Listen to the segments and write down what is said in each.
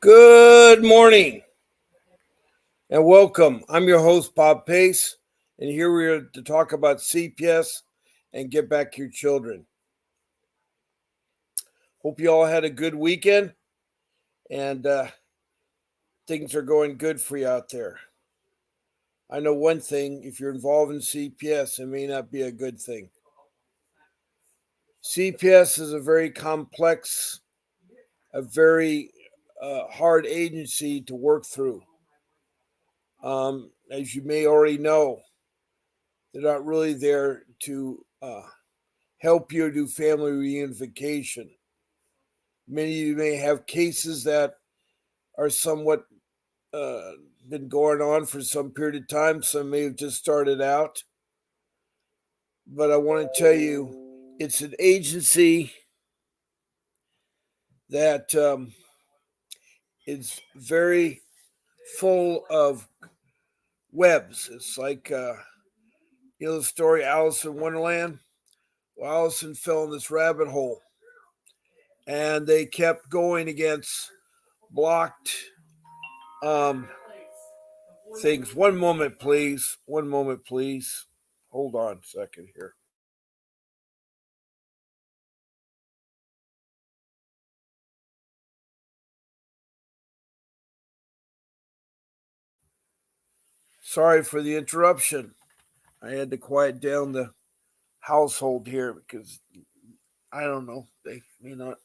Good morning and welcome. I'm your host, Bob Pace, and here we are to talk about CPS and get back your children. Hope you all had a good weekend and things are going good for you out there. I know one thing, if you're involved in CPS, it may not be a good thing. CPS is a very complex, a very hard agency to work through. As you may already know, they're not really there to help you do family reunification. Many of you may have cases that are somewhat uh, been going on for some period of time. Some may have just started out. But I want to tell you, it's an agency that is very full of webs. It's like, the story Alice in Wonderland? Well, Allison fell in this rabbit hole and they kept going against blocked um, things. One moment, please. One moment, please. Hold on a second here. Sorry for the interruption. I had to quiet down the household here because I don't know. They may not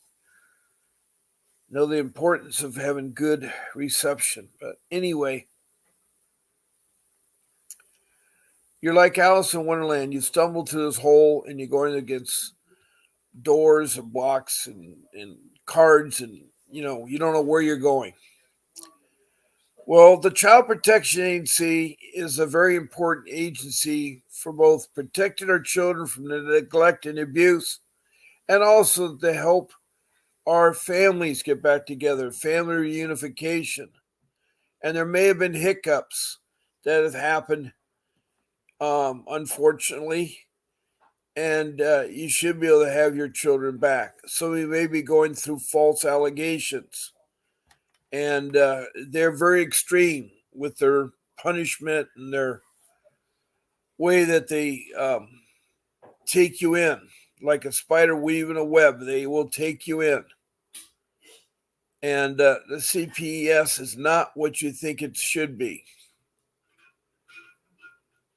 know the importance of having good reception. But anyway, you're like Alice in Wonderland. You stumble to this hole and you're going against doors and blocks and cards and you don't know where you're going. Well, the Child Protection Agency is a very important agency for both protecting our children from the neglect and abuse and also to help our families get back together, family reunification. And there may have been hiccups that have happened, unfortunately, and you should be able to have your children back. So we may be going through false allegations, and they're very extreme with their punishment and their way that they take you in, like a spider weaving a web. They will take you in. And the CPS is not what you think it should be.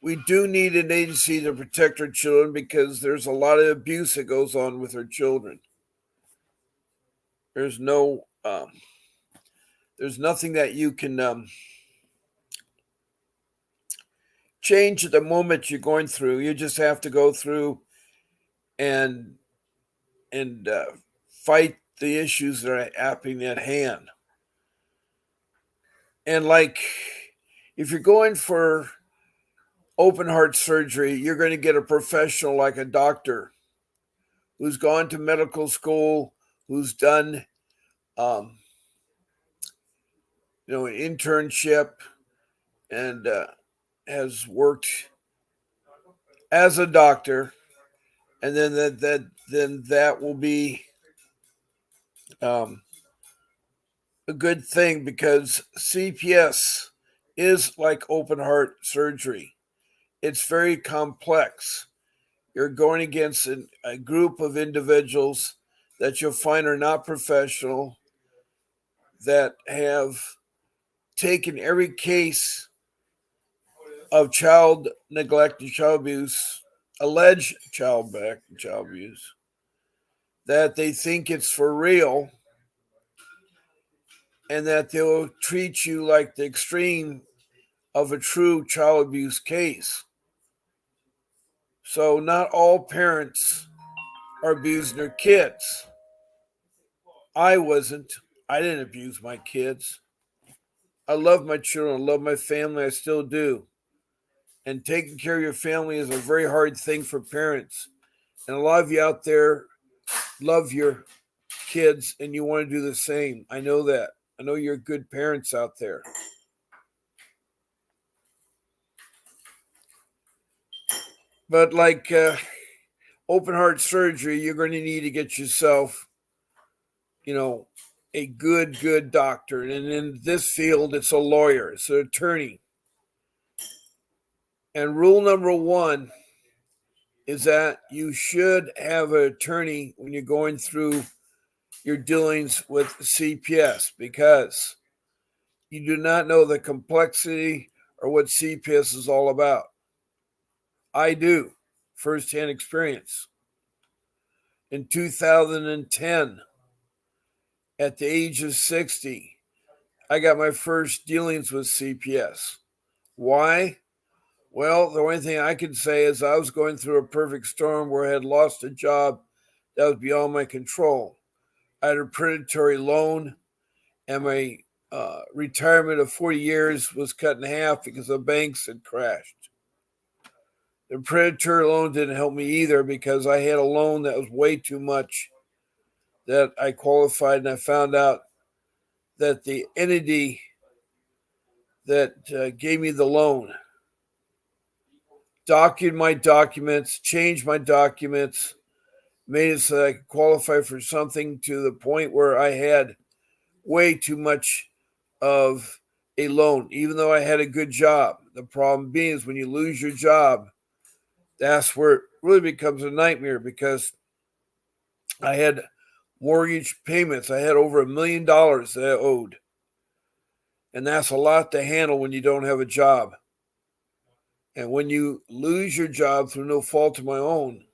We do need an agency to protect our children because there's a lot of abuse that goes on with our children. There's no, there's nothing that you can change at the moment you're going through. You just have to go through and and fight the issues that are happening at hand. And like, if you're going for open heart surgery, you're going to get a professional like a doctor who's gone to medical school, who's done, um, an internship, and has worked as a doctor, and then that will be um, a good thing because CPS is like open heart surgery. It's very complex. You're going against a group of individuals that you'll find are not professional, that have taken every case of child neglect and child abuse, alleged child abuse, that they think it's for real, and that they'll treat you like the extreme of a true child abuse case. So not all parents are abusing their kids. I wasn't. I didn't abuse my kids. I love my children. I love my family. I still do. And taking care of your family is a very hard thing for parents. And a lot of you out there love your kids and you want to do the same. I know that. I know you're good parents out there. But like open heart surgery, you're going to need to get yourself, you know, a good doctor. And in this field, it's a lawyer, it's an attorney. And rule number one is that you should have an attorney when you're going through your dealings with CPS, because you do not know the complexity or what CPS is all about. I do, firsthand experience. In 2010, at the age of 60, I got my first dealings with CPS. Why? Well, the only thing I can say is I was going through a perfect storm where I had lost a job that was beyond my control. I had a predatory loan, and my retirement of 40 years was cut in half because the banks had crashed. The predatory loan didn't help me either because I had a loan that was way too much that I qualified, and I found out that the entity that gave me the loan documented my documents, changed my documents, made it so that I could qualify for something to the point where I had way too much of a loan, even though I had a good job. The problem being is when you lose your job, that's where it really becomes a nightmare, because I had mortgage payments. I had over $1 million that I owed. And that's a lot to handle when you don't have a job. And when you lose your job through no fault of my own,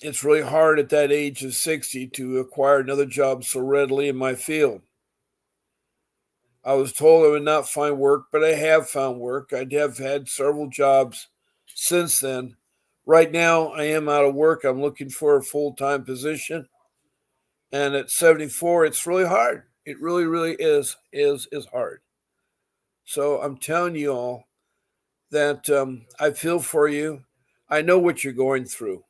it's really hard at that age of 60 to acquire another job so readily in my field. I was told I would not find work, but I have found work. I have had several jobs since then. Right now, I am out of work. I'm looking for a full-time position. And at 74, it's really hard. It really is hard. So I'm telling you all that I feel for you. I know what you're going through.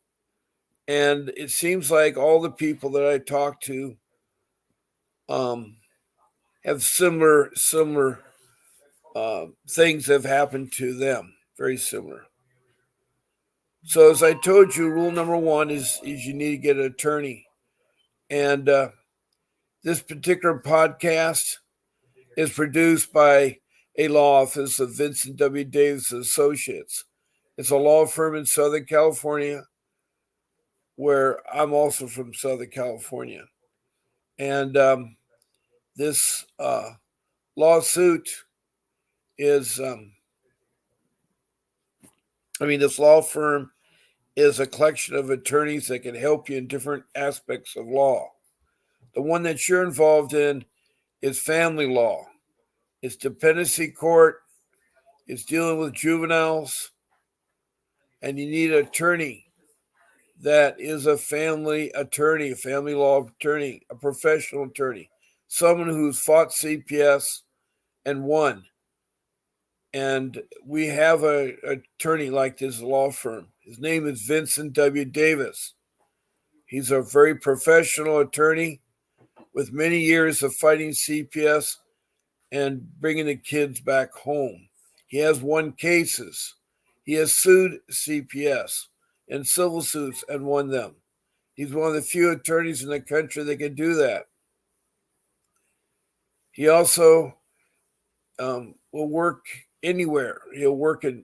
And it seems like all the people that I talk to um, have similar things have happened to them, very similar. So as I told you, rule number one is you need to get an attorney. And this particular podcast is produced by a law office of Vincent W. Davis Associates. It's a law firm in Southern California, where I'm also from Southern California. And this lawsuit is, this law firm is a collection of attorneys that can help you in different aspects of law. The one that you're involved in is family law. It's dependency court. It's dealing with juveniles. And you need an attorney that is a family attorney, a family law attorney, a professional attorney, someone who's fought CPS and won. And we have an attorney like this law firm. His name is Vincent W. Davis. He's a very professional attorney with many years of fighting CPS and bringing the kids back home. He has won cases. He has sued CPS in civil suits and won them. He's one of the few attorneys in the country that can do that. He also will work anywhere.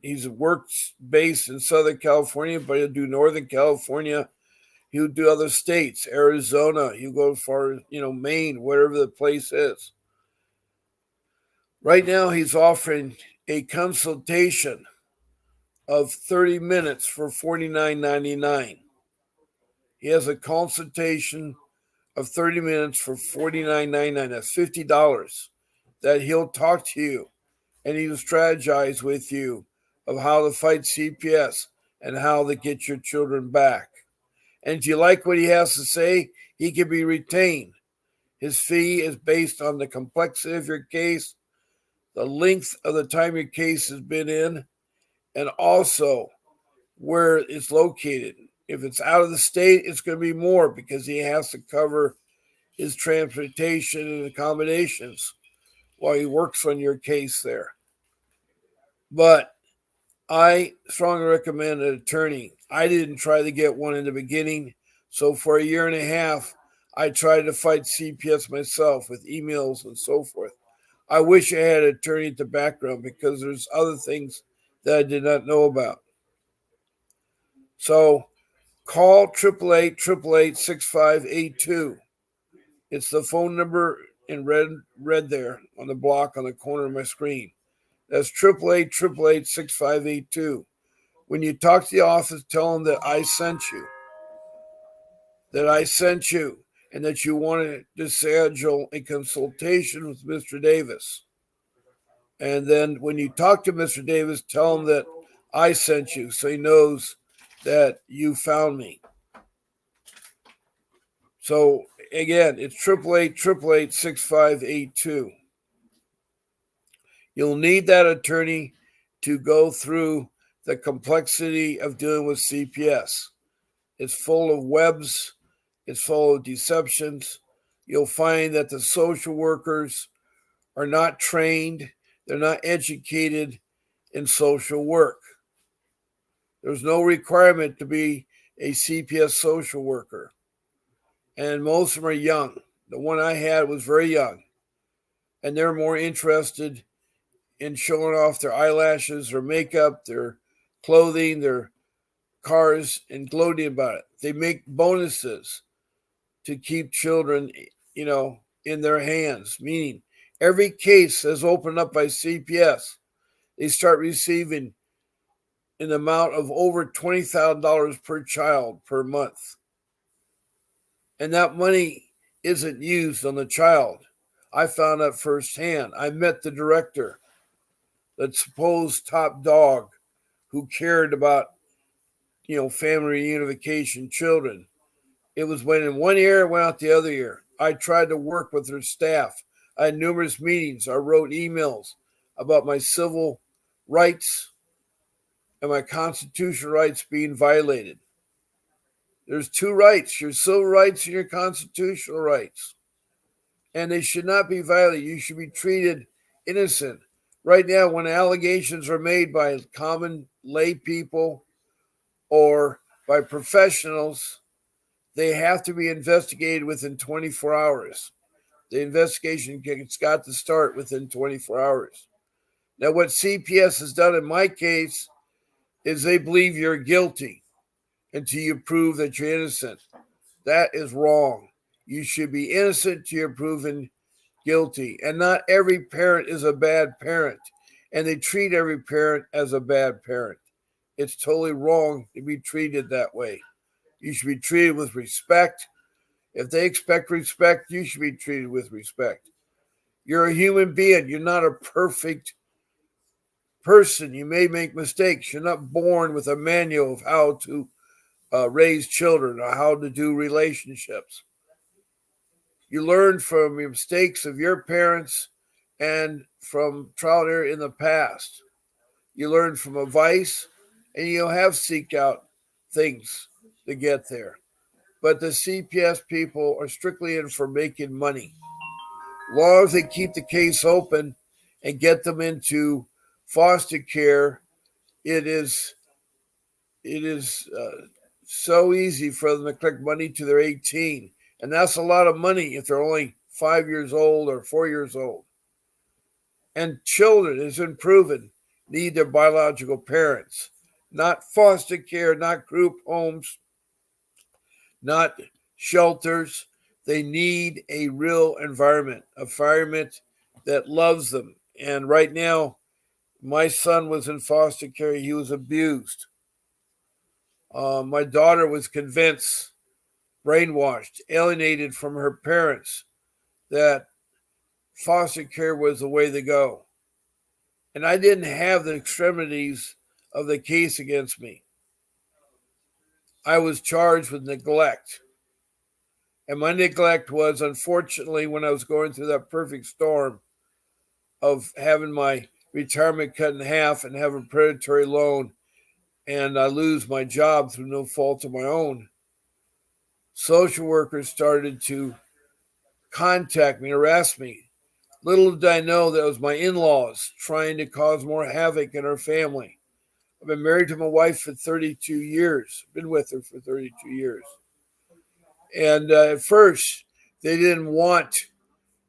He's works based in Southern California, but he'll do Northern California. He'll do other states, Arizona. He'll go as far as, Maine, whatever the place is. Right now, he's offering a consultation of 30 minutes for $49.99. He has a consultation of 30 minutes for $49.99. That's $50 that he'll talk to you, and he'll strategize with you of how to fight CPS and how to get your children back. And if you like what he has to say, he can be retained. His fee is based on the complexity of your case, the length of the time your case has been in, and also where it's located. If it's out of the state, it's going to be more because he has to cover his transportation and accommodations while he works on your case there. But I strongly recommend an attorney. I didn't try to get one in the beginning. So for a year and a half, I tried to fight CPS myself with emails and so forth. I wish I had an attorney at the background because there's other things that I did not know about. So call 888-888-6582. It's the phone number in red there on the block on the corner of my screen. That's 888-888-6582. When you talk to the office, tell them that I sent you, and that you wanted to schedule a consultation with Mr. Davis. And then when you talk to Mr. Davis, tell him that I sent you so he knows that you found me. So again, it's 888-888-6582. You'll need that attorney to go through the complexity of dealing with CPS. It's full of webs. It's full of deceptions. You'll find that the social workers are not trained. They're not educated in social work. There's no requirement to be a CPS social worker. And most of them are young. The one I had was very young. And they're more interested in showing off their eyelashes, their makeup, their clothing, their cars, and gloating about it. They make bonuses to keep children, in their hands, meaning every case that's opened up by CPS, they start receiving an amount of over $20,000 per child per month. And that money isn't used on the child. I found that firsthand. I met the director, the supposed top dog who cared about, family reunification children. It was went in one ear, went out the other ear. I tried to work with her staff. I had numerous meetings. I wrote emails about my civil rights and my constitutional rights being violated. There's two rights, your civil rights and your constitutional rights. And they should not be violated. You should be treated innocent. Right now, when allegations are made by common lay people or by professionals, they have to be investigated within 24 hours. The investigation has got to start within 24 hours. Now, what CPS has done in my case is they believe you're guilty until you prove that you're innocent. That is wrong. You should be innocent till you're proven guilty. And not every parent is a bad parent. And they treat every parent as a bad parent. It's totally wrong to be treated that way. You should be treated with respect. If they expect respect, you should be treated with respect. You're a human being. You're not a perfect person. You may make mistakes. You're not born with a manual of how to raise children or how to do relationships. You learn from your mistakes of your parents and from trial and error in the past. You learn from advice, and you'll have seek out things to get there. But the CPS people are strictly in for making money. As long as they keep the case open and get them into foster care, it is so easy for them to collect money till they're 18. And that's a lot of money if they're only 5 years old or 4 years old. And children, it's been proven, need their biological parents. Not foster care, not group homes, not shelters. They need a real environment that loves them. And right now, my son was in foster care. He was abused. My daughter was convinced, brainwashed, alienated from her parents that foster care was the way to go. And I didn't have the extremities of the case against me. I was charged with neglect. And my neglect was, unfortunately, when I was going through that perfect storm of having my retirement cut in half and have a predatory loan, and I lose my job through no fault of my own, social workers started to contact me, harass me. Little did I know that it was my in-laws trying to cause more havoc in our family. I've been married to my wife for 32 years. Been with her for 32 years. And at first, They didn't want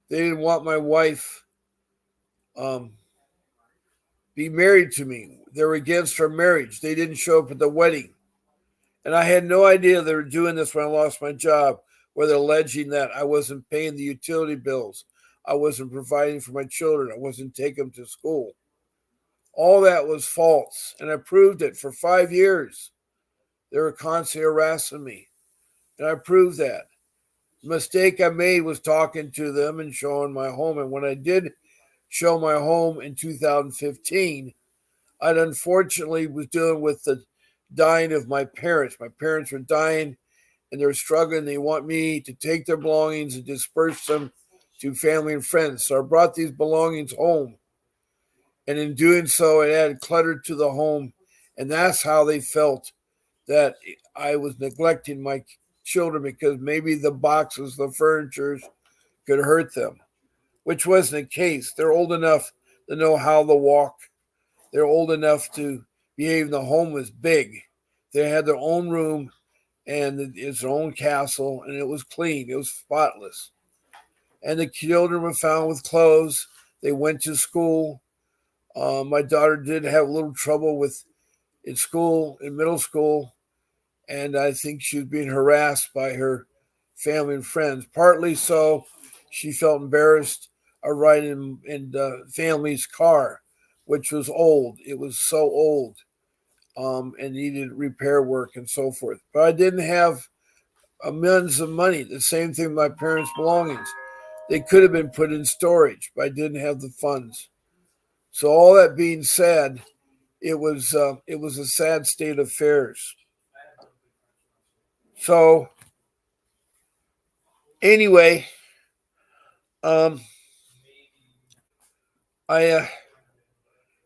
my wife um, be married to me. They were against our marriage. They didn't show up at the wedding. And I had no idea they were doing this when I lost my job, where they're alleging that I wasn't paying the utility bills. I wasn't providing for my children. I wasn't taking them to school. All that was false. And I proved it for 5 years. They were constantly harassing me. And I proved that. The mistake I made was talking to them and showing my home. And when I did show my home in 2015, I unfortunately was dealing with the dying of my parents. My parents were dying and they're struggling. They want me to take their belongings and disperse them to family and friends. So I brought these belongings home. And in doing so, it added clutter to the home. And that's how they felt that I was neglecting my children because maybe the boxes, the furniture could hurt them, which wasn't the case. They're old enough to know how to walk. They're old enough to behave. The home was big. They had their own room and it's their own castle, and it was clean. It was spotless. And the children were found with clothes. They went to school. My daughter did have a little trouble with in school, in middle school, and I think she was being harassed by her family and friends. Partly so, she felt embarrassed of riding in the family's car, which was old. It was so old and needed repair work and so forth. But I didn't have a millions of money. The same thing with my parents' belongings. They could have been put in storage, but I didn't have the funds. So all that being said, it was a sad state of affairs. So anyway, um, I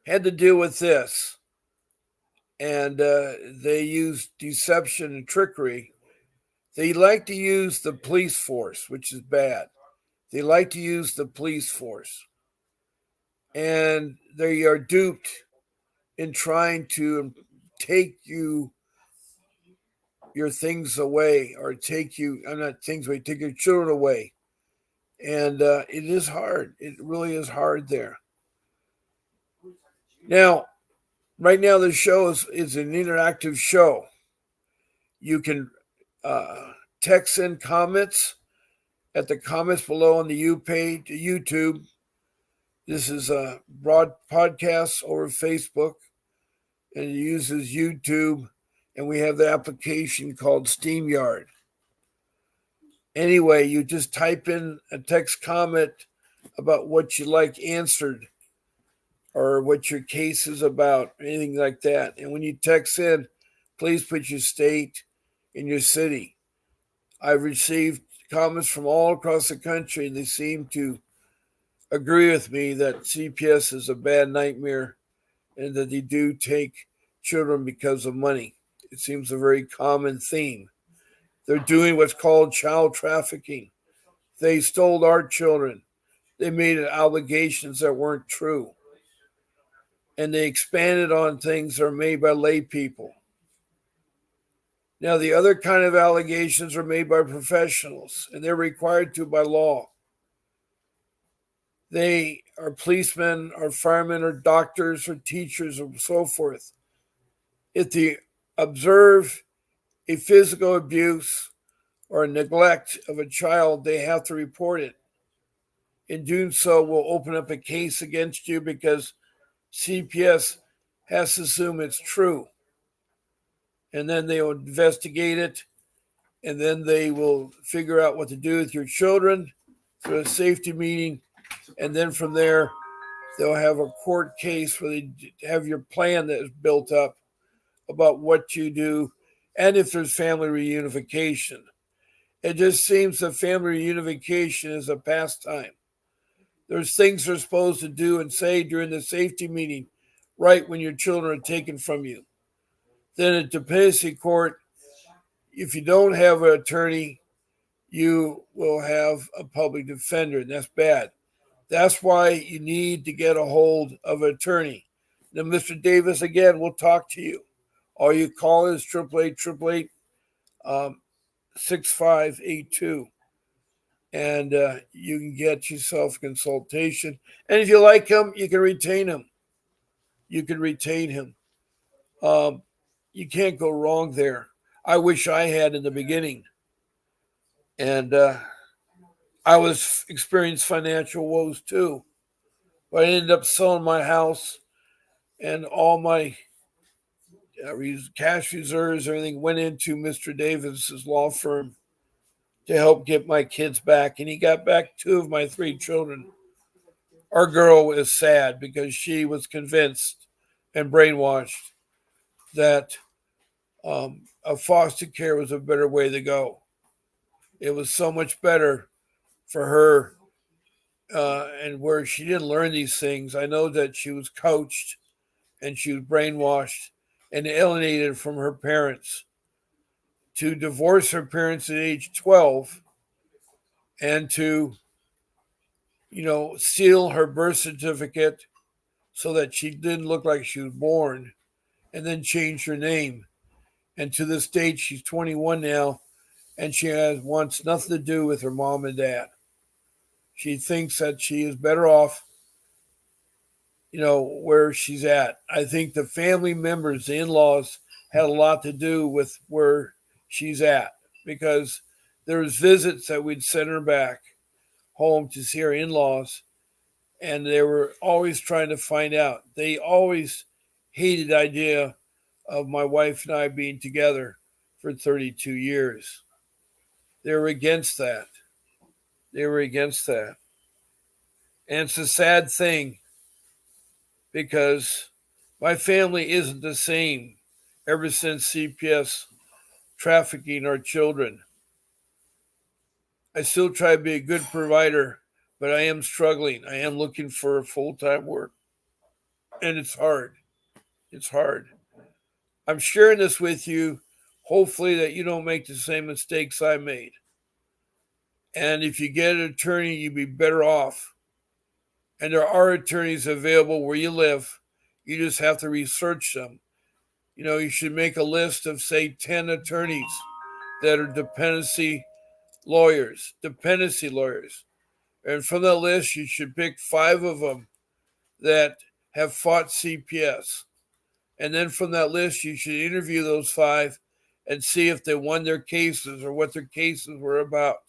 had to deal with this, and they used deception and trickery. They like to use the police force, which is bad. They like to use the police force, and they are duped in trying to take your things away, or take you. I'm not things away. Take your children away, and it is hard. It really is hard there. Now, right now, the show is an interactive show. You can text in comments at the comments below on the YouTube. This is a broad podcast over Facebook, and it uses YouTube, and we have the application called SteamYard. Anyway, you just type in a text comment about what you like answered or what your case is about, anything like that. And when you text in, please put your state and your city. I've received comments from all across the country, and they seem to agree with me that CPS is a bad nightmare and that they do take children because of money. It seems a very common theme. They're doing what's called child trafficking. They stole our children. They made allegations that weren't true. And they expanded on things that are made by lay people. Now, the other kind of allegations are made by professionals, and they're required to by law. They are policemen, or firemen, or doctors, or teachers, or so forth. If they observe a physical abuse or a neglect of a child, they have to report it. In doing so, will open up a case against you because CPS has to assume it's true. And then they will investigate it, and then they will figure out what to do with your children through a safety meeting. And then from there, they'll have a court case where they have your plan that is built up about what you do and if there's family reunification. It just seems that family reunification is a pastime. There's things they're supposed to do and say during the safety meeting, right when your children are taken from you. Then at dependency court, if you don't have an attorney, you will have a public defender, and that's bad. That's why you need to get a hold of an attorney. Now, Mr. Davis, again, we'll talk to you. All you call is 888 6582. and you can get yourself a consultation. And if you like him, you can retain him. You can retain him. Um, you can't go wrong there. I wish I had in the beginning, and I was experienced financial woes too. But I ended up selling my house and all my cash reserves, everything went into Mr. Davis's law firm to help get my kids back. And he got back two of my three children. Our girl is sad because she was convinced and brainwashed that a foster care was a better way to go. It was so much better for her, and where she didn't learn these things. I know that she was coached and she was brainwashed and alienated from her parents to divorce her parents at age 12 and to, seal her birth certificate so that she didn't look like she was born and then change her name. And to this date, she's 21 now and she wants nothing to do with her mom and dad. She thinks that she is better off, where she's at. I think the family members, the in laws, had a lot to do with where she's at because there was visits that we'd send her back home to see her in laws, and they were always trying to find out. They always hated the idea of my wife and I being together for 32 years. They were against that. They were against that. And it's a sad thing because my family isn't the same ever since CPS trafficking our children. I still try to be a good provider, but I am struggling. I am looking for full-time work, and it's hard. It's hard. I'm sharing this with you, hopefully, that you don't make the same mistakes I made. And if you get an attorney, you'd be better off. And there are attorneys available where you live. You just have to research them. You should make a list of, say, 10 attorneys that are dependency lawyers. And from that list, you should pick 5 of them that have fought CPS. And then from that list, you should interview those 5 and see if they won their cases or what their cases were about.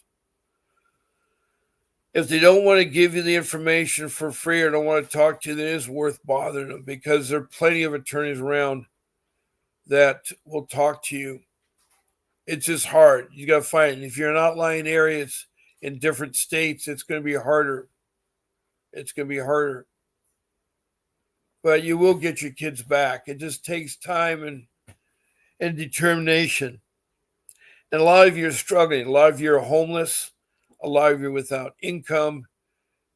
If they don't want to give you the information for free or don't want to talk to you, then it is worth bothering them because there are plenty of attorneys around that will talk to you. It's just hard. You got to find. If you're in outlying areas in different states, it's going to be harder. It's going to be harder. But you will get your kids back. It just takes time and determination. And a lot of you are struggling. A lot of you are homeless. A lot of you are without income.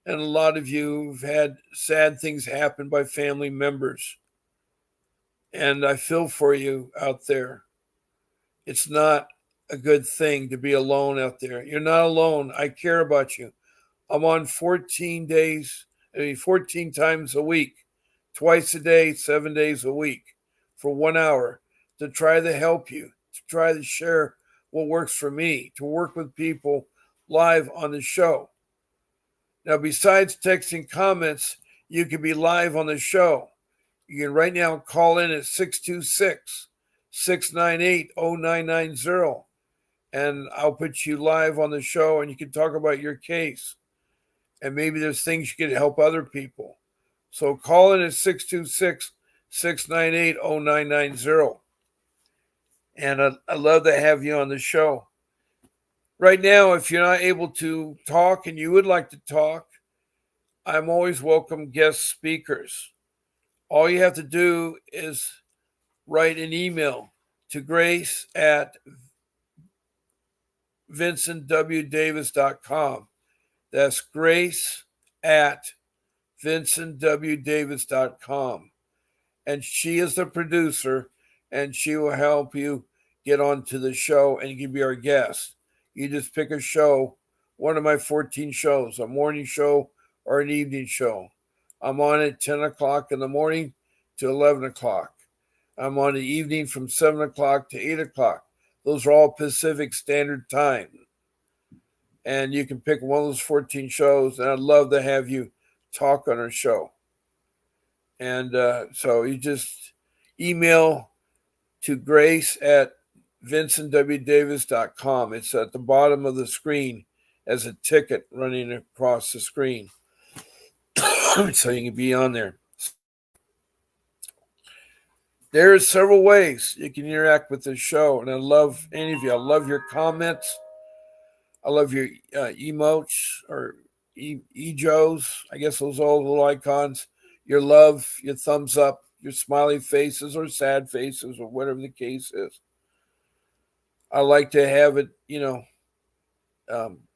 And a lot of you have had sad things happen by family members. And I feel for you out there. It's not a good thing to be alone out there. You're not alone. I care about you. I'm on 14 times a week, twice a day, 7 days a week for 1 hour to try to help you, to try to share what works for me, to work with people live on the show. Now, besides texting comments, you can be live on the show. You can right now call in at 626-698-0990, and I'll put you live on the show and you can talk about your case. And maybe there's things you can help other people. So call in at 626-698-0990. And I'd love to have you on the show. Right now, if you're not able to talk and you would like to talk, I'm always welcome guest speakers. All you have to do is write an email to Grace at vincentwdavis.com. That's Grace at vincentwdavis.com. And she is the producer, and she will help you get onto the show and you can be our guest. You just pick a show, one of my 14 shows, a morning show or an evening show. I'm on at 10 o'clock in the morning to 11 o'clock. I'm on the evening from 7 o'clock to 8 o'clock. Those are all Pacific Standard Time. and you can pick one of those 14 shows, and I'd love to have you talk on our show. And so you just email to grace at vincentwdavis.com. It's at the bottom of the screen as a ticket running across the screen. So you can be on there. There are several ways you can interact with the show, and I love any of you. I love your comments. I love your emotes or ejos. I guess those are all little icons. Your love, your thumbs up, your smiley faces or sad faces or whatever the case is. I like to have it,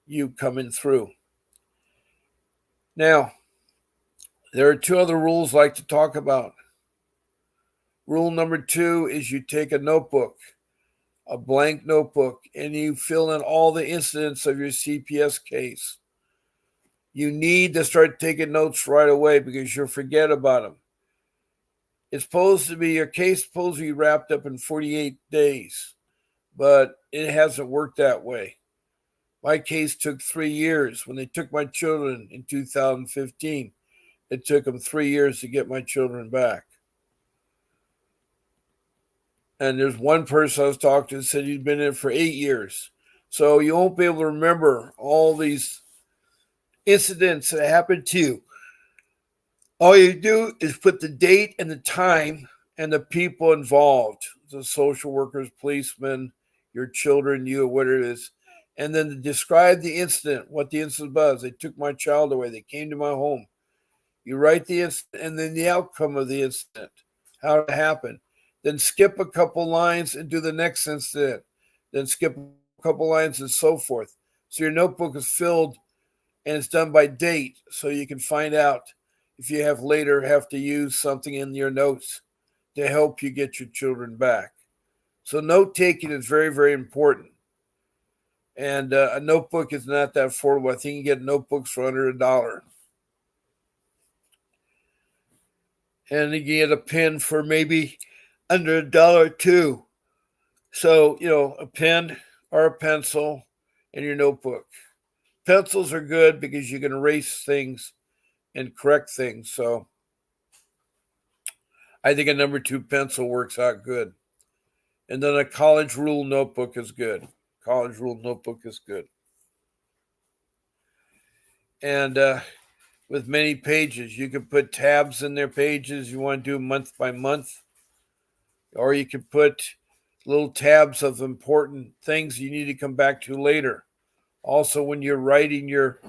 you coming through. Now, there are two other rules I like to talk about. Rule number 2 is you take a notebook, a blank notebook, and you fill in all the incidents of your CPS case. You need to start taking notes right away because you'll forget about them. It's supposed to be, your case supposed to be wrapped up in 48 days, but it hasn't worked that way. My case took 3 years. When they took my children in 2015, it took them 3 years to get my children back. And there's one person I was talking to that said he'd been in it for 8 years. So you won't be able to remember all these incidents that happened to you. All you do is put the date and the time and the people involved, the social workers, policemen, your children, you, whatever it is, and then describe the incident, what the incident was. They took my child away. They came to my home. You write the incident and then the outcome of the incident, how it happened. Then skip a couple lines and do the next incident. Then skip a couple lines and so forth. So your notebook is filled and it's done by date so you can find out if you have to use something in your notes to help you get your children back. So note taking is very, very important. And a notebook is not that affordable. I think you get notebooks for under $1. And you get a pen for maybe under $1 too. So, a pen or a pencil in your notebook. Pencils are good because you can erase things and correct things. So I think a number 2 pencil works out good. And then a college rule notebook is good. College rule notebook is good. And with many pages, you can put tabs in their pages. You want to do month by month. Or you can put little tabs of important things you need to come back to later. Also, when you're writing your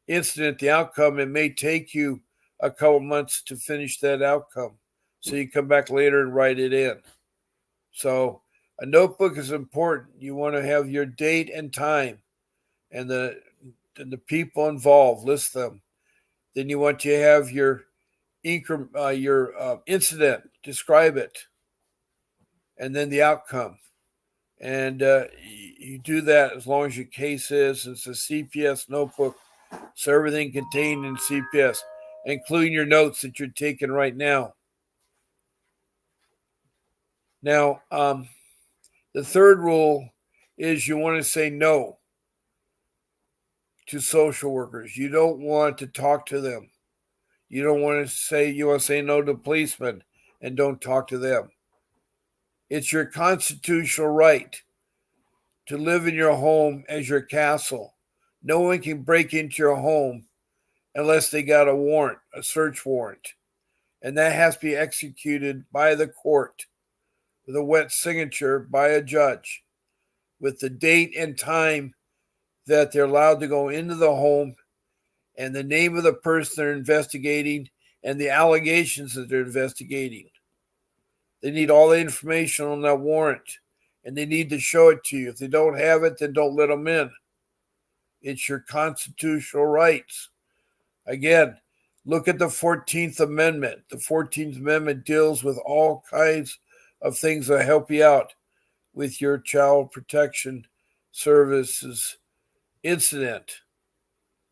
incident, the outcome, it may take you a couple months to finish that outcome. So you come back later and write it in. So a notebook is important. You want to have your date and time and the people involved, list them. Then you want to have your incident, describe it, and then the outcome. And you do that as long as your case is. It's a CPS notebook, so everything contained in CPS, including your notes that you're taking right now. Now, the third rule is you want to say no to social workers. You don't want to talk to them. You want to say no to policemen and don't talk to them. It's your constitutional right to live in your home as your castle. No one can break into your home unless they got a warrant, a search warrant. And that has to be executed by the court with a wet signature by a judge with the date and time that they're allowed to go into the home and the name of the person they're investigating and the allegations that they're investigating. They need all the information on that warrant and they need to show it to you. If they don't have it, then don't let them in. It's your constitutional rights. Again, look at the 14th Amendment. The 14th Amendment deals with all kinds of things that help you out with your child protection services incident.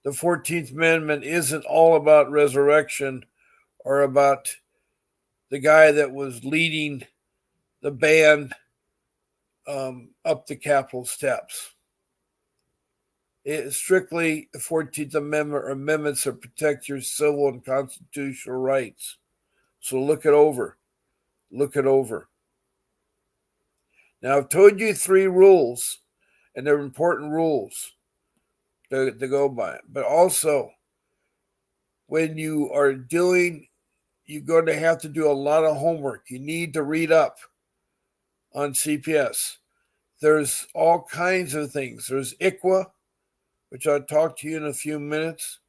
The 14th Amendment isn't all about resurrection or about the guy that was leading the band up the Capitol steps. It's strictly the 14th Amendment or amendments that protect your civil and constitutional rights. So look it over. Look it over. Now, I've told you 3 rules, and they're important rules to go by. But also, when you are you're going to have to do a lot of homework. You need to read up on CPS. There's all kinds of things. There's ICWA, which I'll talk to you in a few minutes.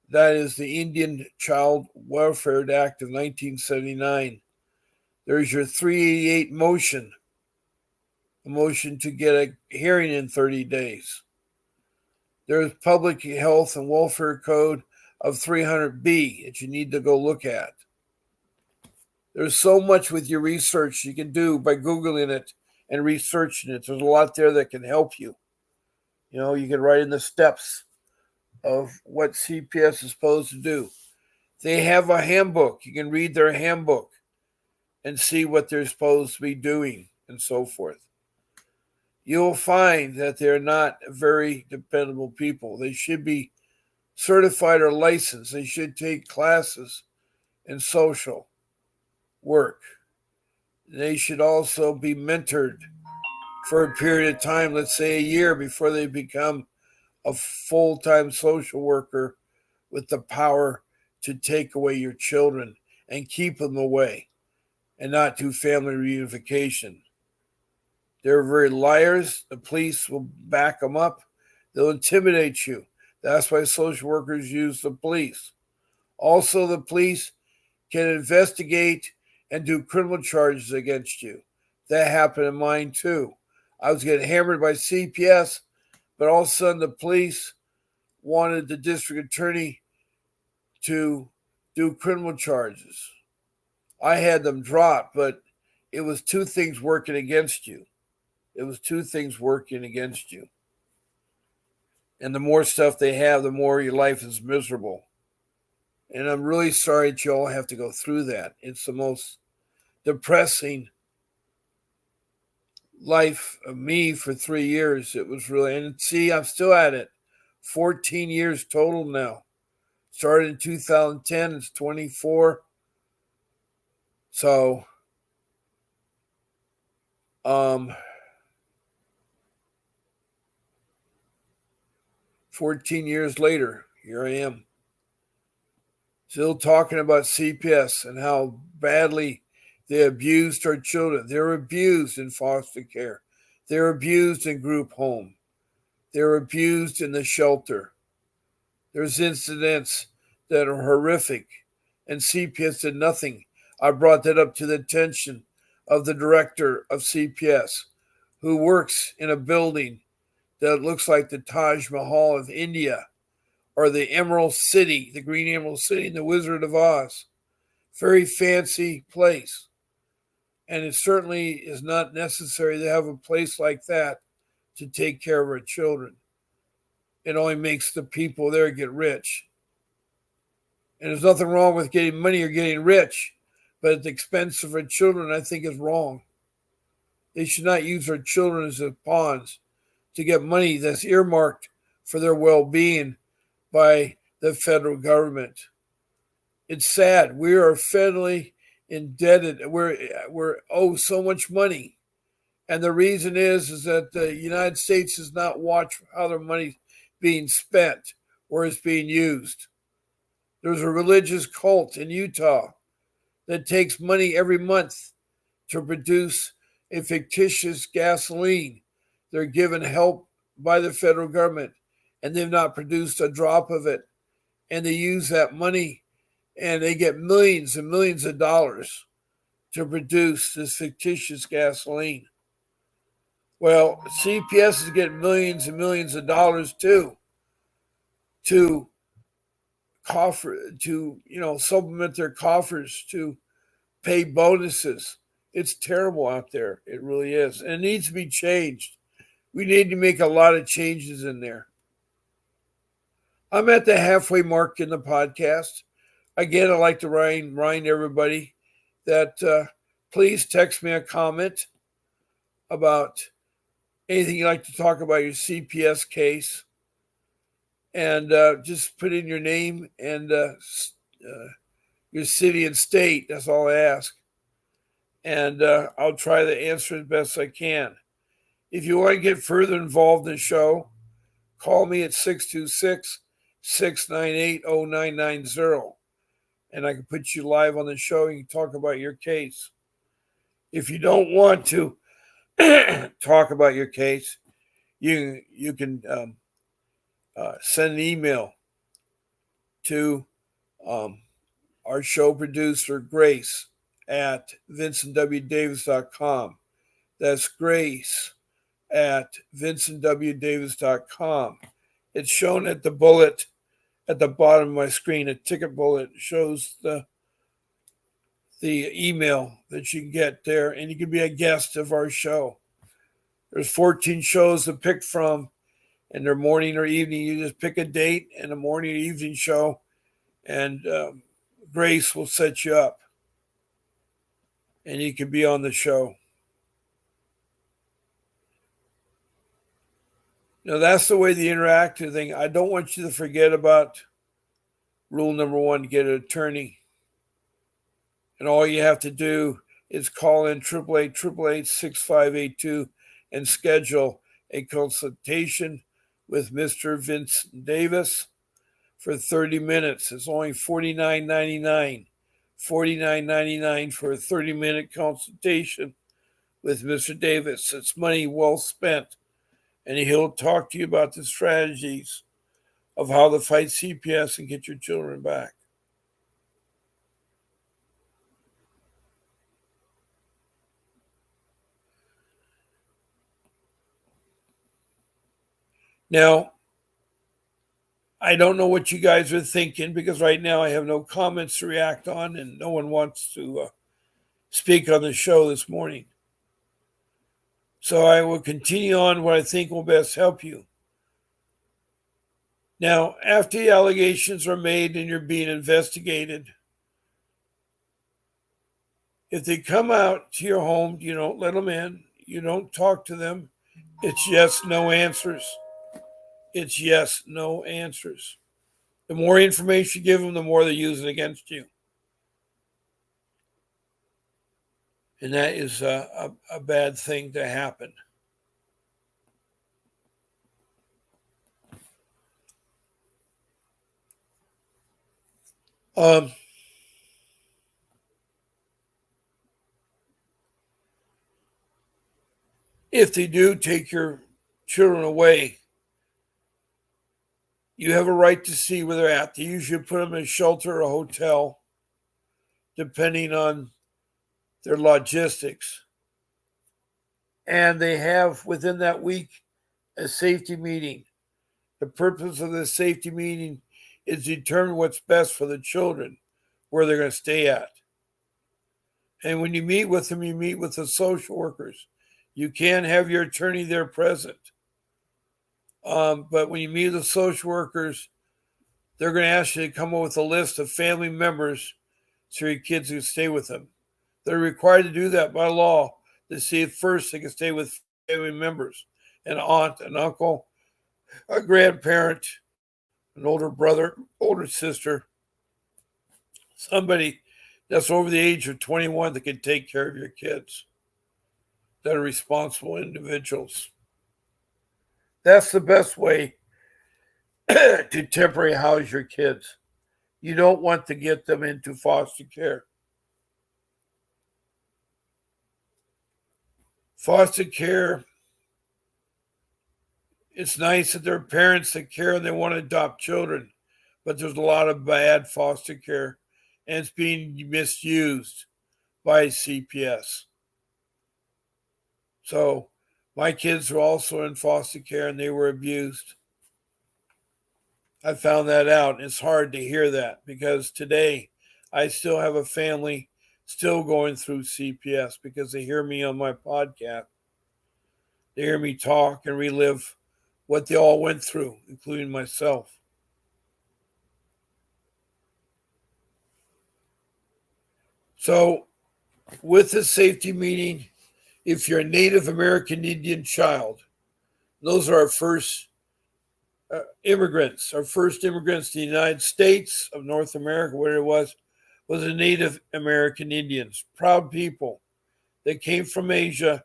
That is the Indian Child Welfare Act of 1979. There's your 388 motion, a motion to get a hearing in 30 days. There's Public Health and Welfare Code of 300B that you need to go look at. There's so much with your research you can do by Googling it and researching it. There's a lot there that can help you. You know, you can write in the steps of what CPS is supposed to do. They have a handbook. You can read their handbook and see what they're supposed to be doing and so forth. You'll find that they're not very dependable people. They should be certified or licensed. They should take classes in social work. They should also be mentored for a period of time, let's say a year, before they become a full-time social worker with the power to take away your children and keep them away and not do family reunification. They're very liars. The police will back them up. They'll intimidate you. That's why social workers use the police. Also, the police can investigate and do criminal charges against you. That happened in mine too. I was getting hammered by CPS, but all of a sudden the police wanted the district attorney to do criminal charges. I had them dropped, but it was 2 things working against you. It was 2 things working against you. And the more stuff they have, the more your life is miserable. And I'm really sorry that you all have to go through that. It's the most depressing life of me for 3 years. It was really, and see, I'm still at it. 14 years total now. Started in 2010, it's 24. So, 14 years later, here I am. Still talking about CPS and how badly they abused our children. They're abused in foster care. They're abused in group home. They're abused in the shelter. There's incidents that are horrific, and CPS did nothing. I brought that up to the attention of the director of CPS, who works in a building that looks like the Taj Mahal of India or the Emerald City, the Green Emerald City in the Wizard of Oz. Very fancy place. And it certainly is not necessary to have a place like that to take care of our children. It only makes the people there get rich. And there's nothing wrong with getting money or getting rich, but at the expense of our children, I think is wrong. They should not use our children as pawns to get money that's earmarked for their well-being by the federal government. It's sad. We are federally indebted. We're owed so much money. And the reason is that the United States does not watch how their money's being spent or is being used. There's a religious cult in Utah that takes money every month to produce a fictitious gasoline. They're given help by the federal government, and they've not produced a drop of it. And they use that money, and they get millions and millions of dollars to produce this fictitious gasoline. Well, CPS is getting millions and millions of dollars too to supplement their coffers, to pay bonuses. It's terrible out there. It really is. And it needs to be changed. We need to make a lot of changes in there. I'm at the halfway mark in the podcast. Again, I'd like to remind everybody that please text me a comment about anything you'd like to talk about your CPS case, and just put in your name and your city and state. That's all I ask. And I'll try to answer as best I can. If you want to get further involved in the show, call me at 626-698-0990, and I can put you live on the show and you can talk about your case. If you don't want to talk about your case, you can send an email to our show producer, Grace, at vincentwdavis.com. That's Grace at vincentwdavis.com. It's shown at the bullet at the bottom of my screen. A ticket bullet shows the email that you can get there, and you can be a guest of our show. There's 14 shows to pick from, and they're morning or evening. You just pick a date and a morning or evening show, and Grace will set you up, and you can be on the show. Now, that's the way the interactive thing. I don't want you to forget about rule number one: get an attorney. And all you have to do is call in 888-888-6582 and schedule a consultation with Mr. Vince Davis for 30 minutes. It's only $49.99. $49.99 for a 30-minute consultation with Mr. Davis. It's money well spent. And he'll talk to you about the strategies of how to fight CPS and get your children back. Now, I don't know what you guys are thinking, because right now I have no comments to react on and no one wants to speak on the show this morning. So I will continue on what I think will best help you. Now, after the allegations are made and you're being investigated, if they come out to your home, you don't let them in, you don't talk to them. It's yes, no answers. It's yes, no answers. The more information you give them, the more they use it against you. And that is a bad thing to happen. If they do take your children away, you have a right to see where they're at. They usually put them in a shelter or a hotel, depending on their logistics. And they have, within that week, a safety meeting. The purpose of this safety meeting is to determine what's best for the children, where they're going to stay at. And when you meet with them, you meet with the social workers. You can have your attorney there present. But when you meet with the social workers, they're going to ask you to come up with a list of family members so your kids can stay with them. They're required to do that by law, to see if first they can stay with family members, an aunt, an uncle, a grandparent, an older brother, older sister, somebody that's over the age of 21 that can take care of your kids, that are responsible individuals. That's the best way to temporarily house your kids. You don't want to get them into foster care. Foster care, it's nice that there are parents that care and they want to adopt children, but there's a lot of bad foster care, and it's being misused by CPS. So my kids were also in foster care and they were abused. I found that out, and it's hard to hear that, because today I still have a family still going through CPS because they hear me on my podcast. They hear me talk and relive what they all went through, including myself. So, with the safety meeting, if you're a Native American Indian child, Those are our first immigrants. Our first immigrants to the United States of North America, whatever it was the Native American Indians. Proud people. They came from Asia,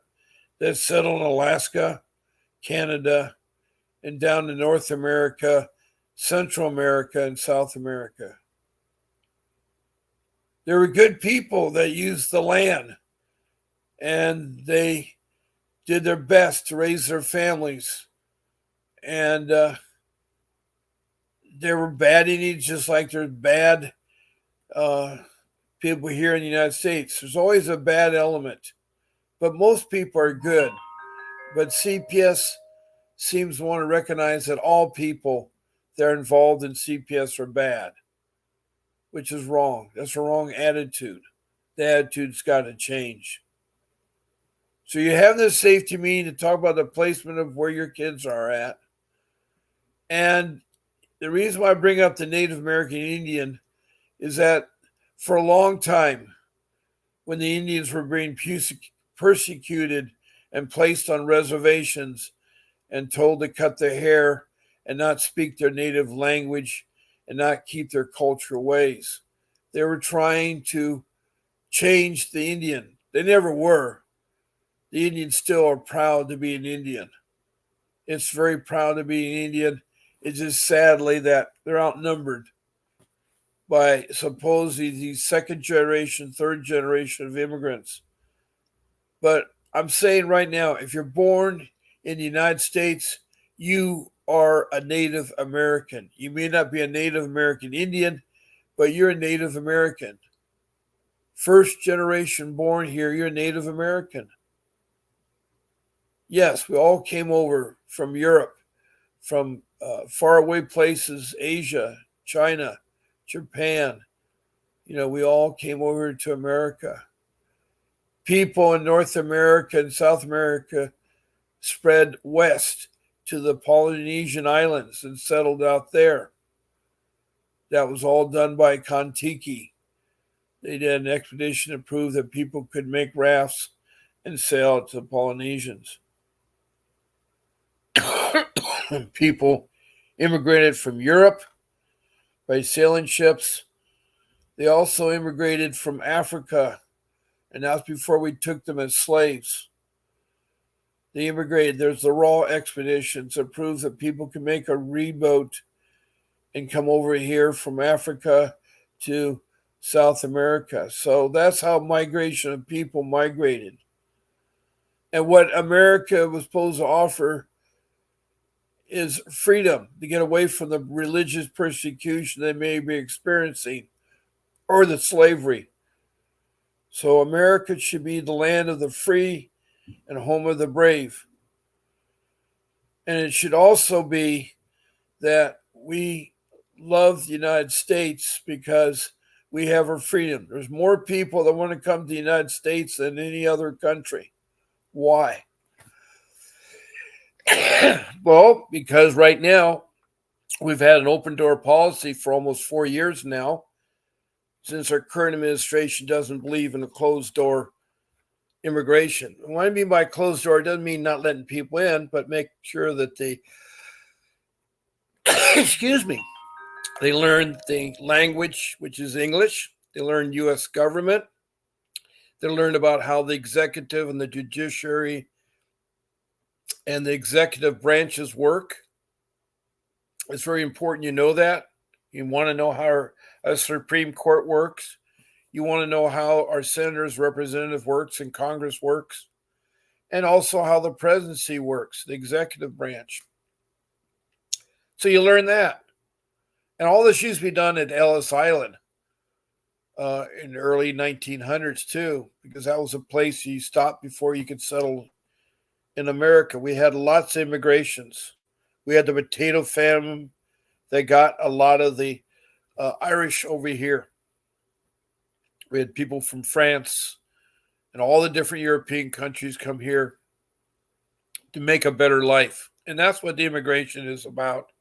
that settled in Alaska, Canada, and down to North America, Central America, and South America. They were good people that used the land, and they did their best to raise their families. And there were bad Indians, just like there's bad people here in the United States. There's always a bad element, but most people are good. But CPS seems to want to recognize that all people that are involved in CPS are bad, which is wrong. That's a wrong attitude. The attitude's got to change. So you have this safety meeting to talk about the placement of where your kids are at. And the reason why I bring up the Native American Indian is that for a long time, when the Indians were being persecuted and placed on reservations and told to cut their hair and not speak their native language and not keep their cultural ways, they were trying to change the Indian. They never were. The Indians still are proud to be an Indian. It's very proud to be an Indian. It's just sadly that they're outnumbered by supposedly the second generation, third generation of immigrants. But I'm saying right now, if you're born in the United States, you are a Native American. You may not be a Native American Indian, but you're a Native American. First generation born here, you're a Native American. Yes, we all came over from Europe, from faraway places, Asia, China, Japan. We all came over to America. People in North America and South America spread west to the Polynesian Islands and settled out there. That was all done by Kon-Tiki. They did an expedition to prove that people could make rafts and sail to the Polynesians. People immigrated from Europe by sailing ships. They also immigrated from Africa, and that's before we took them as slaves. They immigrated. There's the Raw expeditions that proves that people can make a reboat and come over here from Africa to South America. So that's how migration of people migrated. And what America was supposed to offer is freedom to get away from the religious persecution they may be experiencing or the slavery. So America should be the land of the free and home of the brave. And it should also be that we love the United States because we have our freedom. There's more people that want to come to the United States than any other country. Why? Well, because right now we've had an open door policy for almost 4 years now, since our current administration doesn't believe in a closed door immigration. And what I mean by closed door doesn't mean not letting people in, but make sure that they, excuse me, they learn the language, which is English. They learn U.S. government. They learn about how the executive and the judiciary and the executive branches work. It's very important you know that. You want to know how our Supreme Court works. You want to know how our senators, representative works and Congress works, and also how the presidency works, the executive branch. So you learn that. And all this used to be done at Ellis Island in the early 1900s too, because that was a place you stopped before you could settle in America. We had lots of immigrations. We had the potato famine that got a lot of the Irish over here. We had people from France and all the different European countries come here to make a better life. And that's what the immigration is about.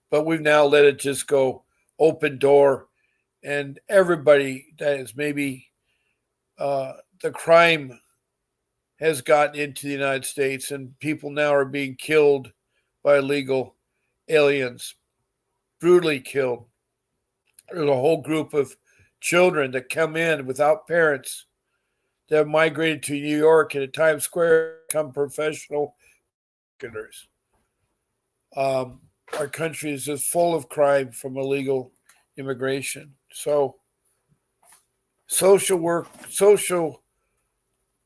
But we've now let it just go open door, and everybody that is maybe the crime has gotten into the United States, and people now are being killed by illegal aliens, brutally killed. There's a whole group of children that come in without parents that have migrated to New York and at Times Square become professional pickpocketers. Our country is just full of crime from illegal immigration. So social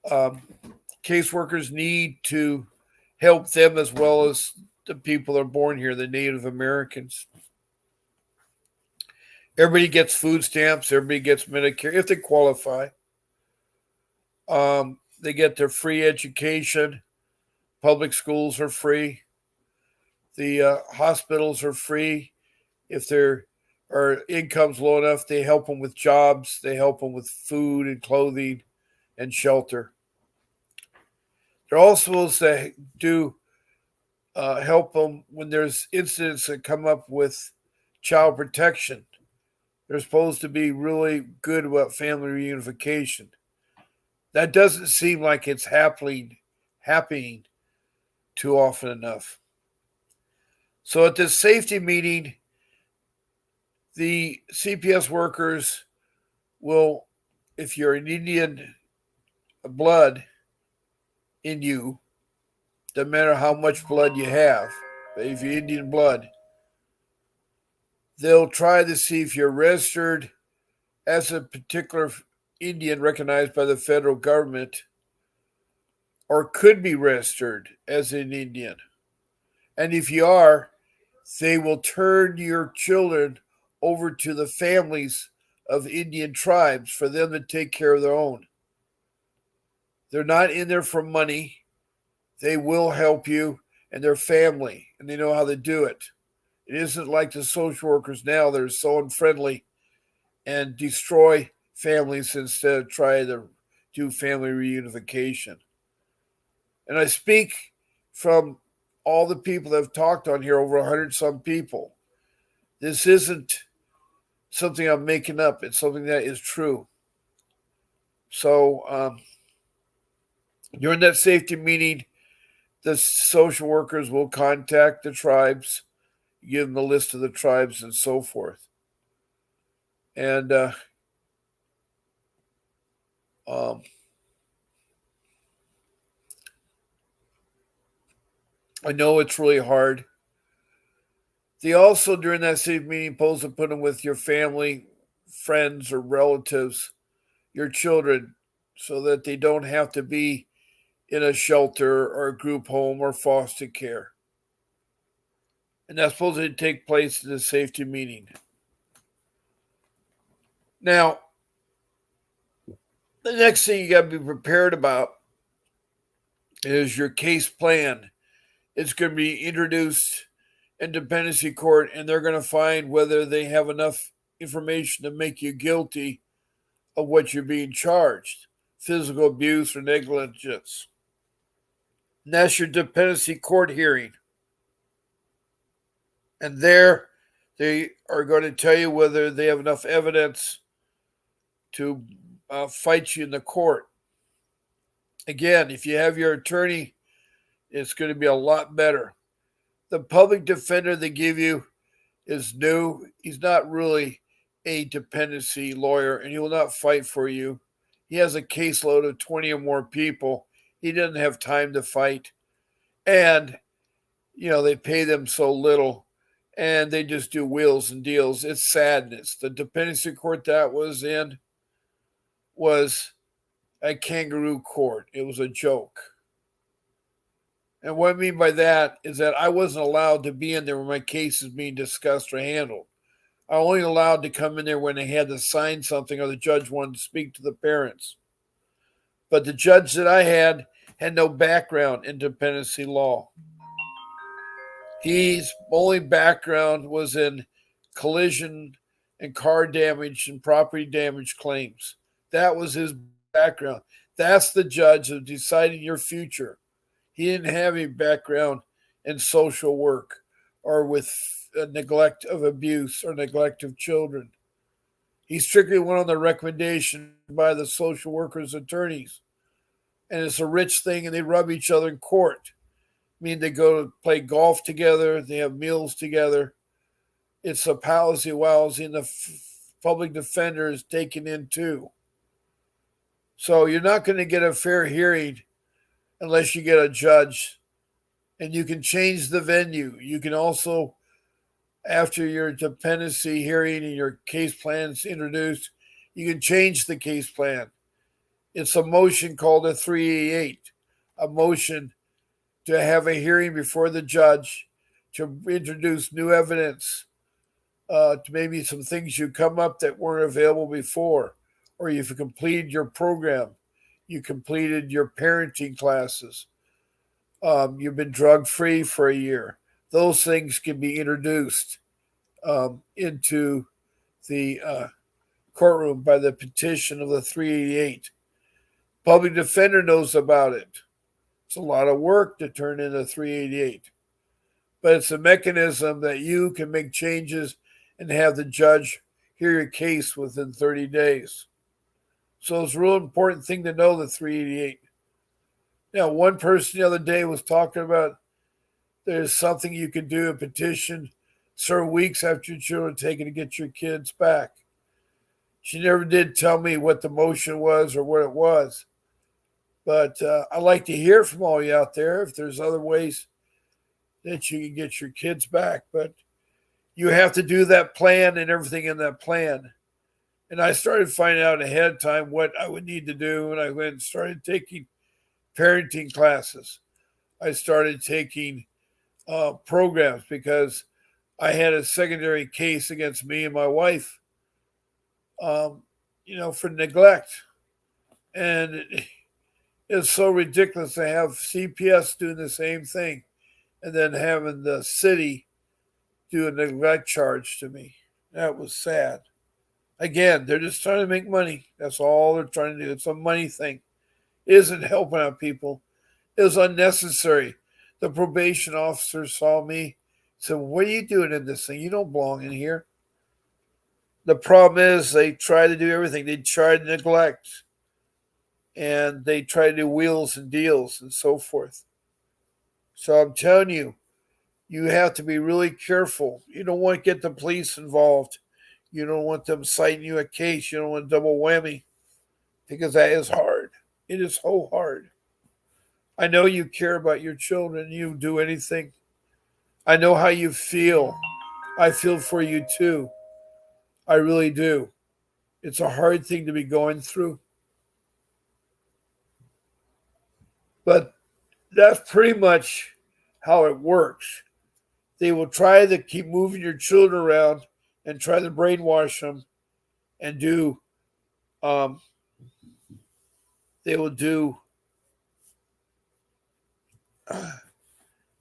um, caseworkers need to help them as well as the people that are born here, the Native Americans. Everybody gets food stamps. Everybody gets Medicare if they qualify. They get their free education. Public schools are free. The hospitals are free. If their income's low enough, they help them with jobs. They help them with food and clothing and shelter. They're also supposed to do help them when there's incidents that come up with child protection. They're supposed to be really good about family reunification. That doesn't seem like it's happening too often enough. So at this safety meeting, the CPS workers will, if you're an Indian blood in you, doesn't matter how much blood you have, but if you're Indian blood, they'll try to see if you're registered as a particular Indian recognized by the federal government or could be registered as an Indian. And if you are, they will turn your children over to the families of Indian tribes for them to take care of their own. They're not in there for money. They will help you and their family, and they know how to do it. It isn't like the social workers now that are so unfriendly and destroy families instead of trying to do family reunification. And I speak from all the people that have talked on here, over 100 some people. This isn't something I'm making up. It's something that is true. So during that safety meeting, the social workers will contact the tribes, give them a list of the tribes and so forth. And I know it's really hard. They also, during that safety meeting, supposed to put them with your family, friends, or relatives, your children, so that they don't have to be in a shelter or a group home or foster care. And that's supposed to take place in the safety meeting. Now, the next thing you got to be prepared about is your case plan. It's going to be introduced in dependency court, and they're going to find whether they have enough information to make you guilty of what you're being charged, physical abuse or negligence. And that's your dependency court hearing. And there they are going to tell you whether they have enough evidence to fight you in the court. Again, if you have your attorney, it's going to be a lot better. The public defender they give you is new. He's not really a dependency lawyer, and he will not fight for you. He has a caseload of 20 or more people. He doesn't have time to fight. And, they pay them so little, and they just do wheels and deals. It's sadness. The dependency court that was in was a kangaroo court. It was a joke. And what I mean by that is that I wasn't allowed to be in there when my case is being discussed or handled. I only allowed to come in there when they had to sign something or the judge wanted to speak to the parents. But the judge that I had no background in dependency law. His only background was in collision and car damage and property damage claims. That was his background. That's the judge of deciding your future. He didn't have any background in social work or with neglect of abuse or neglect of children. He strictly went on the recommendation by the social workers' attorneys. and it's a rich thing, and they rub each other in court. I mean, they go to play golf together, they have meals together. It's a palsy wowsy, and the public defender is taken in too. So you're not going to get a fair hearing unless you get a judge, and you can change the venue. You can also, after your dependency hearing and your case plan is introduced, you can change the case plan. It's a motion called a 388, a motion to have a hearing before the judge to introduce new evidence, to maybe some things you come up that weren't available before, or you've completed your program, you completed your parenting classes, you've been drug free for a year. Those things can be introduced into the courtroom by the petition of the 388. Public defender knows about it. It's a lot of work to turn in a 388, but it's a mechanism that you can make changes and have the judge hear your case within 30 days. So it's a real important thing to know, the 388. Now, one person the other day was talking about there's something you can do, a petition certain weeks after your children are taken to get your kids back. She never did tell me what the motion was or what it was. But I'd like to hear from all you out there if there's other ways that you can get your kids back. But you have to do that plan and everything in that plan. And I started finding out ahead of time what I would need to do. And I went and started taking parenting classes. I started taking programs because I had a secondary case against me and my wife, for neglect. And it's so ridiculous to have CPS doing the same thing and then having the city do a neglect charge to me. That was sad. Again, they're just trying to make money. That's all they're trying to do. It's a money thing. It isn't helping out people. It was unnecessary. The probation officer saw me, said, "What are you doing in this thing? You don't belong in here." The problem is they try to do everything. They try to neglect, and they try to do wheels and deals and so forth. So I'm telling you, you have to be really careful. You don't want to get the police involved. You don't want them citing you a case. You don't want double whammy because that is hard. It is so hard. I know you care about your children. You do anything. I know how you feel. I feel for you too. I really do. It's a hard thing to be going through. But that's pretty much how it works. They will try to keep moving your children around and try to brainwash them and do, um, they will do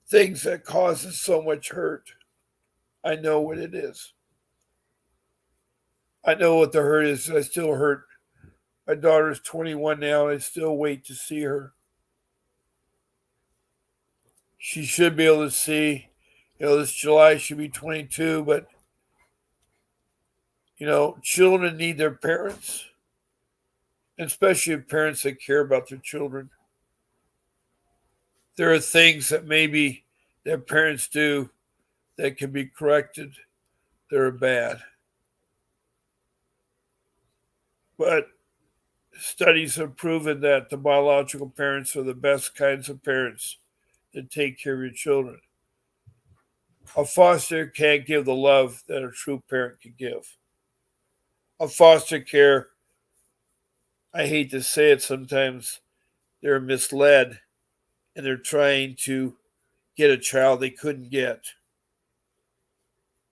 things that causes so much hurt. I know what it is. I know what the hurt is. I still hurt. My daughter's 21 now, and I still wait to see her. She should be able to see, this July she'll be 22, but, children need their parents, and especially parents that care about their children. There are things that maybe their parents do that can be corrected that are bad. But studies have proven that the biological parents are the best kinds of parents that take care of your children. A foster can't give the love that a true parent can give. A foster care, I hate to say it sometimes, they're misled and they're trying to get a child they couldn't get.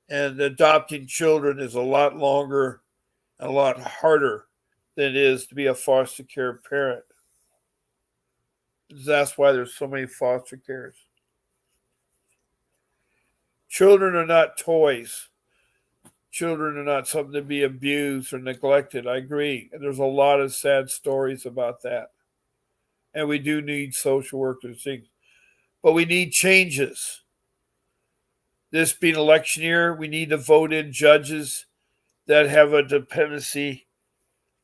And adopting children is a lot longer and a lot harder than it is to be a foster care parent. That's why there's so many foster cares. Children are not toys. Children are not something to be abused or neglected. I agree. And there's a lot of sad stories about that. And we do need social workers, things. But we need changes. This being election year, we need to vote in judges that have a dependency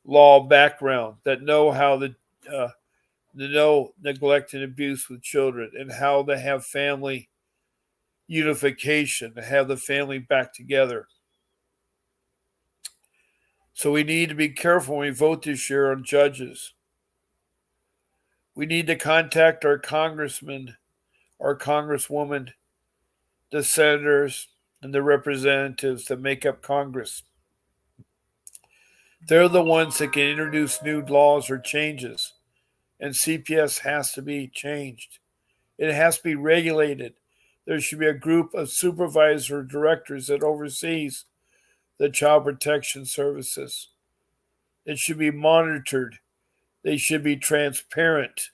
law background, that know how the to know neglect and abuse with children and how to have family unification, to have the family back together. So we need to be careful when we vote this year on judges. We need to contact our congressmen, our congresswoman, the senators, and the representatives that make up Congress. They're the ones that can introduce new laws or changes, and CPS has to be changed. It has to be regulated. There should be a group of supervisor directors that oversees the child protection services. It should be monitored. They should be transparent.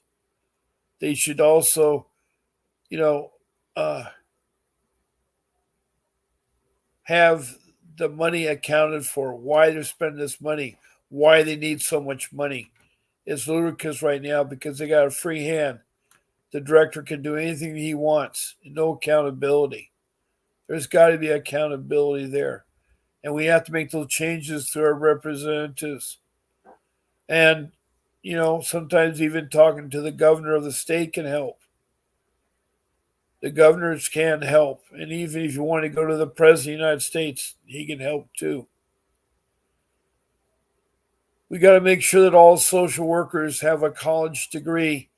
They should also, you know, uh, have the money accounted for, why they're spending this money, why they need so much money. It's ludicrous right now because they got a free hand. The director can do anything he wants, no accountability. There's got to be accountability there. And we have to make those changes through our representatives. And, sometimes even talking to the governor of the state can help. The governors can help. And even if you want to go to the president of the United States, he can help too. We got to make sure that all social workers have a college degree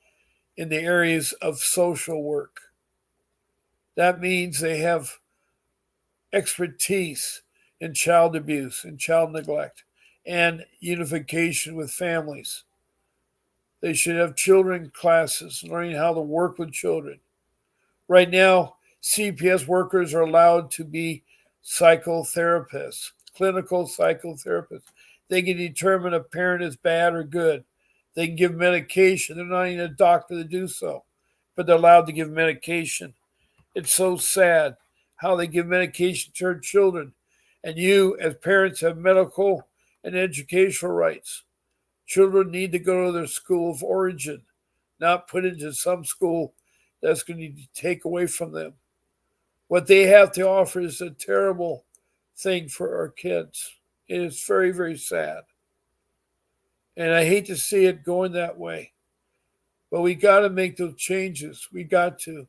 in the areas of social work. That means they have expertise in child abuse and child neglect and unification with families. They should have children classes, learning how to work with children. Right now, CPS workers are allowed to be psychotherapists, clinical psychotherapists. They can determine a parent is bad or good. They can give medication. They're not even a doctor to do so, but they're allowed to give medication. It's so sad how they give medication to their children. And you, as parents, have medical and educational rights. Children need to go to their school of origin, not put into some school that's going to take away from them. What they have to offer is a terrible thing for our kids. It is very, very sad. And I hate to see it going that way. But we got to make those changes. We got to.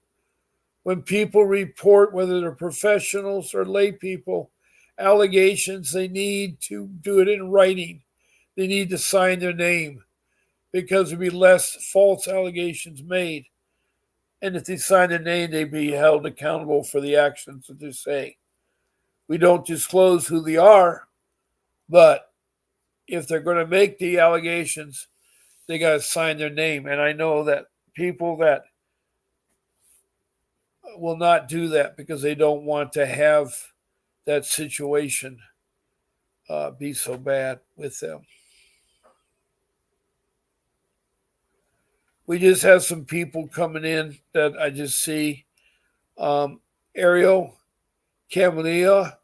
When people report, whether they're professionals or lay people, allegations, they need to do it in writing. They need to sign their name because there'd be less false allegations made. And if they sign their name, they'd be held accountable for the actions that they say. We don't disclose who they are, but if they're going to make the allegations, they got to sign their name. And I know that people that will not do that because they don't want to have that situation be so bad with them. We just have some people coming in that I just see. Ariel, Camalia,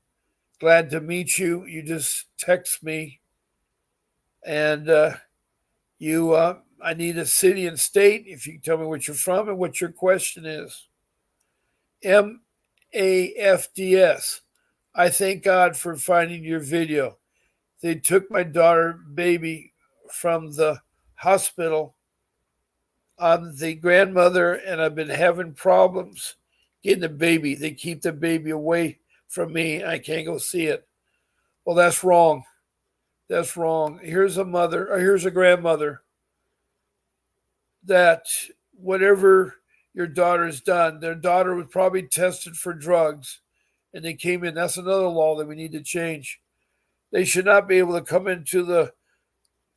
glad to meet you. You just text me, and I need a city and state. If you can tell me what you're from and what your question is. MAFDS. I thank God for finding your video. They took my daughter baby from the hospital. I'm the grandmother, and I've been having problems getting the baby. They keep the baby away from me. I can't go see it. Well, that's wrong. That's wrong. Here's a mother, or here's a grandmother that whatever your daughter's done, their daughter was probably tested for drugs and they came in. That's another law that we need to change. They should not be able to come into the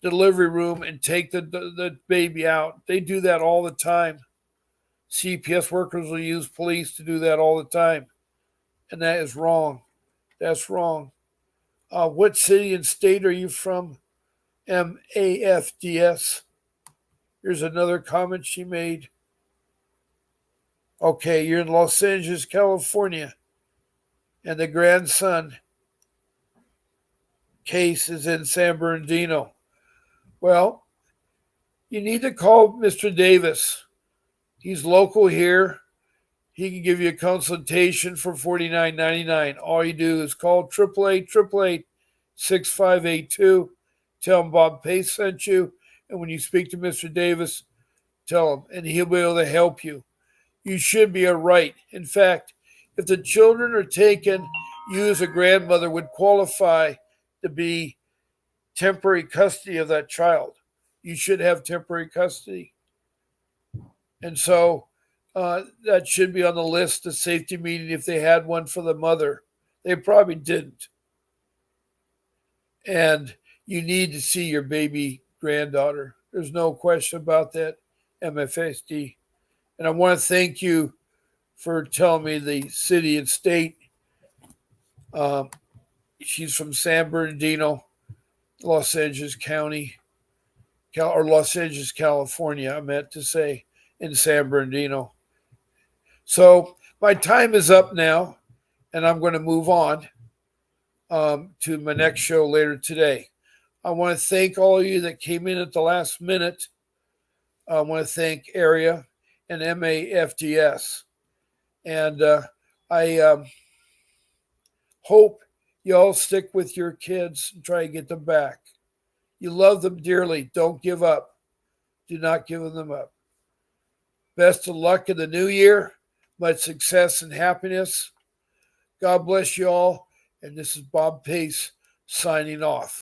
delivery room and take the baby out. They do that all the time. CPS workers will use police to do that all the time. And that is wrong. That's wrong. What city and state are you from? MAFDS. Here's another comment she made. Okay, you're in Los Angeles, California, and the grandson case is in San Bernardino. Well, you need to call Mr. Davis. He's local here. He can give you a consultation for $49.99. All you do is call 888-888-6582. Tell him Bob Pace sent you. And when you speak to Mr. Davis, Tell him, and he'll be able to help you. You should be all right. In fact, if the children are taken, you as a grandmother would qualify to be temporary custody of that child. You should have temporary custody. And so that should be on the list, the safety meeting, if they had one for the mother. They probably didn't. And you need to see your baby granddaughter. There's no question about that, MFSD. And I want to thank you for telling me the city and state. Um, she's from San Bernardino, Los Angeles County, or Los Angeles, California, I meant to say, in San Bernardino. So my time is up now, and I'm going to move on to my next show later today. I want to thank all of you that came in at the last minute. I want to thank AREA and MAFDS. And I hope you all stick with your kids and try to get them back. You love them dearly. Don't give up. Do not give them up. Best of luck in the new year. Much success and happiness. God bless you all. And this is Bob Pace signing off.